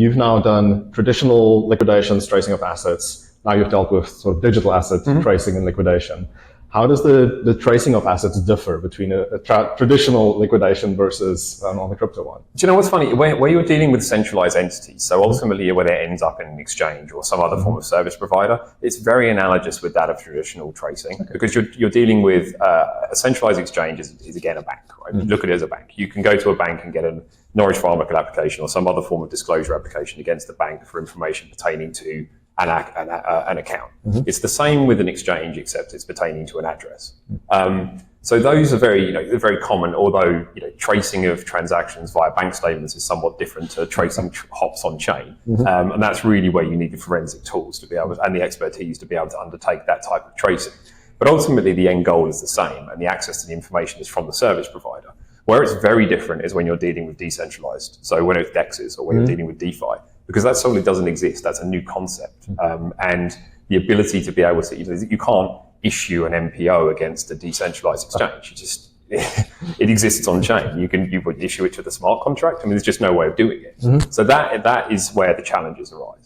you've now done traditional liquidations, tracing of assets. Now you've dealt with sort of digital asset tracing and liquidation. How does the tracing of assets differ between a traditional liquidation versus on the crypto one? Do you know what's funny? Where you're dealing with centralized entities, so ultimately whether it ends up in an exchange or some other form of service provider, it's very analogous with that of traditional tracing, because you're dealing with a centralized exchange is again a bank, right? Look at it as a bank. You can go to a bank and get a Norwich Pharmacal application or some other form of disclosure application against the bank for information pertaining to an account. It's the same with an exchange, except it's pertaining to an address. So those are very common, although tracing of transactions via bank statements is somewhat different to tracing hops on chain. And that's really where you need the forensic tools to be able to, and the expertise to be able to undertake that type of tracing. But ultimately the end goal is the same, and the access to the information is from the service provider. Where it's very different is when you're dealing with decentralized. So when it's DEXs or when you're dealing with DeFi, because that solely doesn't exist. That's a new concept. And the ability to be able to, you can't issue an MPO against a decentralized exchange. You just, it exists on chain. You would issue it to the smart contract. I mean, there's just no way of doing it. So that is where the challenges arise.